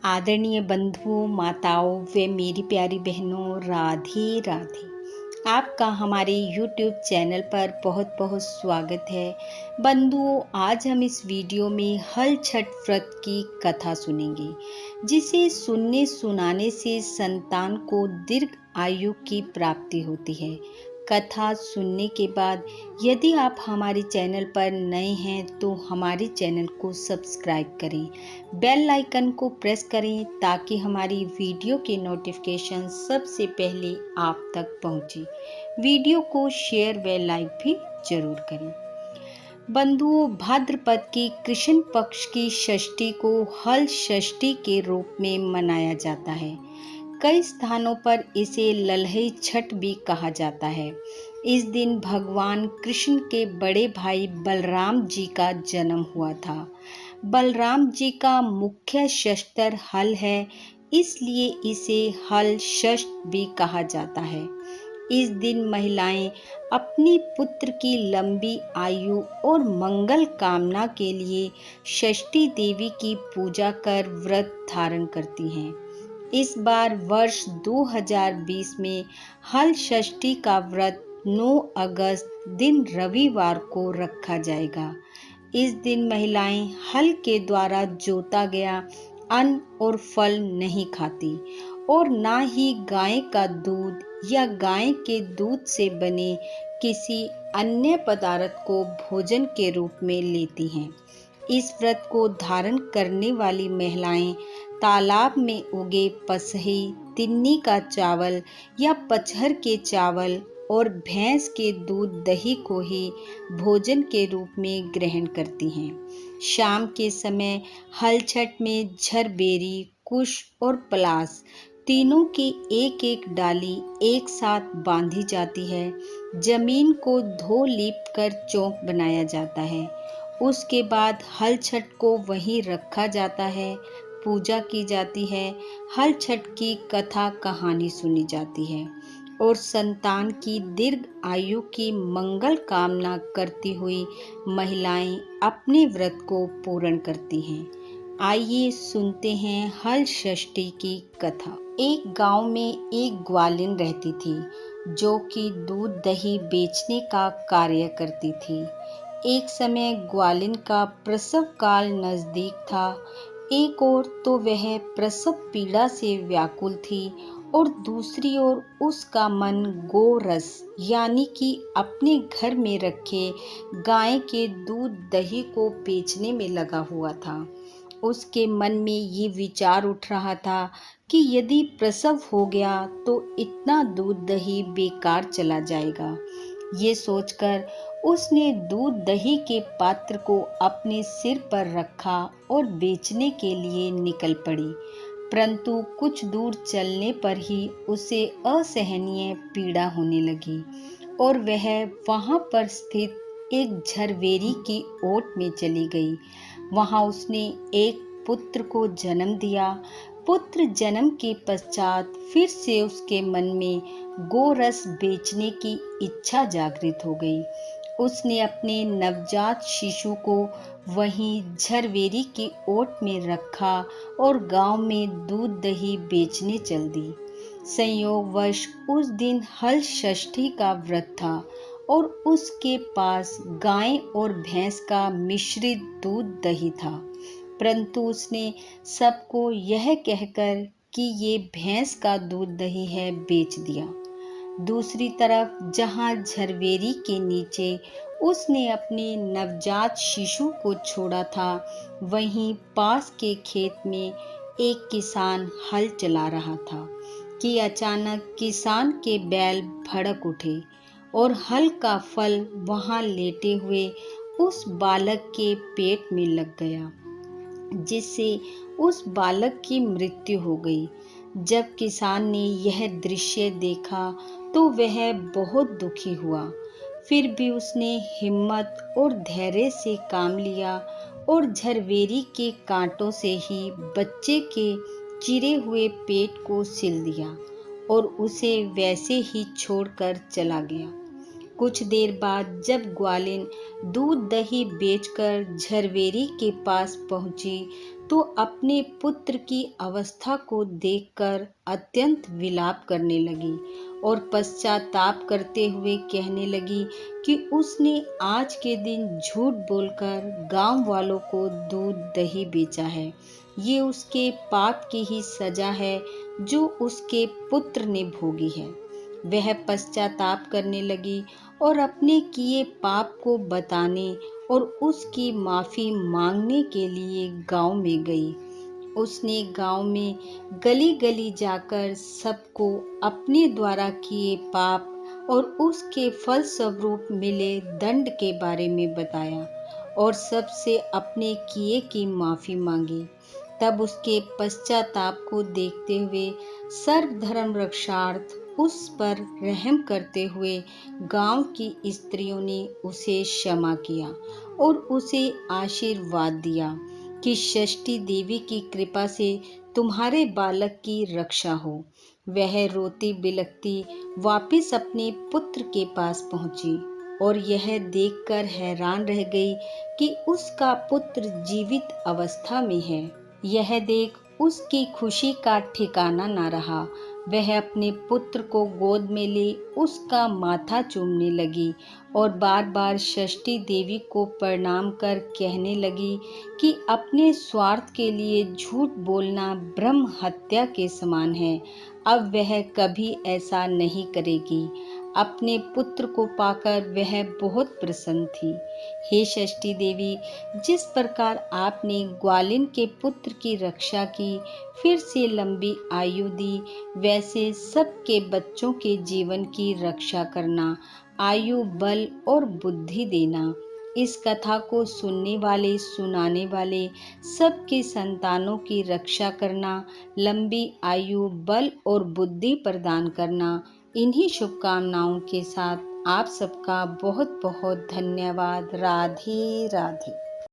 आदरणीय बंधुओं, माताओं व मेरी प्यारी बहनों, राधे राधे। आपका हमारे YouTube चैनल पर बहुत बहुत स्वागत है। बंधुओं, आज हम इस वीडियो में हल छठ व्रत की कथा सुनेंगे, जिसे सुनने सुनाने से संतान को दीर्घ आयु की प्राप्ति होती है। कथा सुनने के बाद यदि आप हमारे चैनल पर नए हैं तो हमारे चैनल को सब्सक्राइब करें, बेल आइकन को प्रेस करें ताकि हमारी वीडियो के नोटिफिकेशन सबसे पहले आप तक पहुंचे। वीडियो को शेयर व लाइक भी जरूर करें। बंधुओं, भाद्रपद की कृष्ण पक्ष की षष्ठी को हल षष्ठी के रूप में मनाया जाता है। कई स्थानों पर इसे लल्हई छठ भी कहा जाता है। इस दिन भगवान कृष्ण के बड़े भाई बलराम जी का जन्म हुआ था। बलराम जी का मुख्य शस्त्र हल है, इसलिए इसे हल षष्ठ भी कहा जाता है। इस दिन महिलाएं अपनी पुत्र की लंबी आयु और मंगल कामना के लिए षष्ठी देवी की पूजा कर व्रत धारण करती हैं। इस बार वर्ष 2020 में हल षष्ठी का व्रत 9 अगस्त दिन रविवार को रखा जाएगा। इस दिन महिलाएं हल के द्वारा जोता गया अन्न और फल नहीं खाती और ना ही गाय का दूध या गाय के दूध से बने किसी अन्य पदार्थ को भोजन के रूप में लेती हैं। इस व्रत को धारण करने वाली महिलाएं तालाब में उगे पसही, तिन्नी का चावल या पचहर के चावल और भैंस के दूध दही को ही भोजन के रूप में ग्रहण करती हैं। शाम के समय हल छठ में झरबेरी, कुश और पलास तीनों की एक एक डाली एक साथ बांधी जाती है। जमीन को धो लीप कर चौक बनाया जाता है। उसके बाद हल छठ को वहीं रखा जाता है, पूजा की जाती है, हल छठ की कथा कहानी सुनी जाती है और संतान की दीर्घ आयु की मंगल कामना करती हुई महिलाएं अपने व्रत को पूर्ण करती हैं। आइए सुनते हैं हल षष्ठी की कथा। एक गांव में एक ग्वालिन रहती थी, जो कि दूध दही बेचने का कार्य करती थी। एक समय ग्वालिन का प्रसव काल नजदीक था। एक ओर तो वह प्रसव पीड़ा से व्याकुल थी और दूसरी ओर उसका मन गोरस यानी कि अपने घर में रखे गाय के दूध दही को बेचने में लगा हुआ था। उसके मन में ये विचार उठ रहा था कि यदि प्रसव हो गया तो इतना दूध दही बेकार चला जाएगा। ये सोचकर उसने दूध दही के पात्र को अपने सिर पर रखा और बेचने के लिए निकल पड़ी। परंतु कुछ दूर चलने पर ही उसे असहनीय पीड़ा होने लगी और वह वहां पर स्थित एक झरवेरी की ओट में चली गई। वहां उसने एक पुत्र को जन्म दिया। पुत्र जन्म के पश्चात फिर से उसके मन में गोरस बेचने की इच्छा जागृत हो गई। उसने अपने नवजात शिशु को वहीं झरवेरी की ओट में रखा और गांव में दूध दही बेचने चल दी। संयोगवश उस दिन हल षष्ठी का व्रत था और उसके पास गाय और भैंस का मिश्रित दूध दही था। परंतु उसने सबको यह कहकर कि ये भैंस का दूध दही है बेच दिया। दूसरी तरफ जहां झरवेरी के नीचे उसने अपने नवजात शिशु को छोड़ा था, वहीं पास के खेत में एक किसान हल चला रहा था कि अचानक किसान के बैल भड़क उठे और हल का फल वहां लेटे हुए उस बालक के पेट में लग गया, जिससे उस बालक की मृत्यु हो गई। जब किसान ने यह दृश्य देखा तो वह बहुत दुखी हुआ। फिर भी उसने हिम्मत और धैर्य से काम लिया और झरवेरी के कांटों से ही बच्चे के चिरे हुए पेट को सिल दिया और उसे वैसे ही छोड़कर चला गया। कुछ देर बाद जब ग्वालिन दूध दही बेचकर झरवेरी के पास पहुंची तो अपने पुत्र की अवस्था को देखकर अत्यंत विलाप करने लगी और पश्चाताप करते हुए कहने लगी कि उसने आज के दिन झूठ बोलकर गांव वालों को दूध दही बेचा है। ये उसके पाप की ही सजा है जो उसके पुत्र ने भोगी है। वह पश्चाताप करने लगी और अपने किए पाप को बताने और उसकी माफी मांगने के लिए गांव में गई। उसने गांव में गली गली जाकर सबको अपने द्वारा किए पाप और उसके फल स्वरूप मिले दंड के बारे में बताया और सबसे अपने किए की माफी मांगी। तब उसके पश्चाताप को देखते हुए सर्वधर्म रक्षार्थ उस पर रहम करते हुए गांव की स्त्रियों ने उसे क्षमा किया और उसे आशीर्वाद दिया कि षष्ठी देवी की कृपा से तुम्हारे बालक की रक्षा हो। वह रोती बिलखती वापस अपने पुत्र के पास पहुंची और यह देखकर हैरान रह गई कि उसका पुत्र जीवित अवस्था में है। यह देख उसकी खुशी का ठिकाना न रहा। वह अपने पुत्र को गोद में ले उसका माथा चूमने लगी और बार बार षष्ठी देवी को प्रणाम कर कहने लगी कि अपने स्वार्थ के लिए झूठ बोलना ब्रह्म हत्या के समान है। अब वह कभी ऐसा नहीं करेगी। अपने पुत्र को पाकर वह बहुत प्रसन्न थी। हे षष्ठी देवी, जिस प्रकार आपने ग्वालिन के पुत्र की रक्षा की, फिर से लंबी आयु दी, वैसे सबके बच्चों के जीवन की रक्षा करना, आयु बल और बुद्धि देना। इस कथा को सुनने वाले सुनाने वाले सबके संतानों की रक्षा करना, लंबी आयु बल और बुद्धि प्रदान करना। इन्हीं शुभकामनाओं के साथ आप सबका बहुत बहुत धन्यवाद। राधे राधे।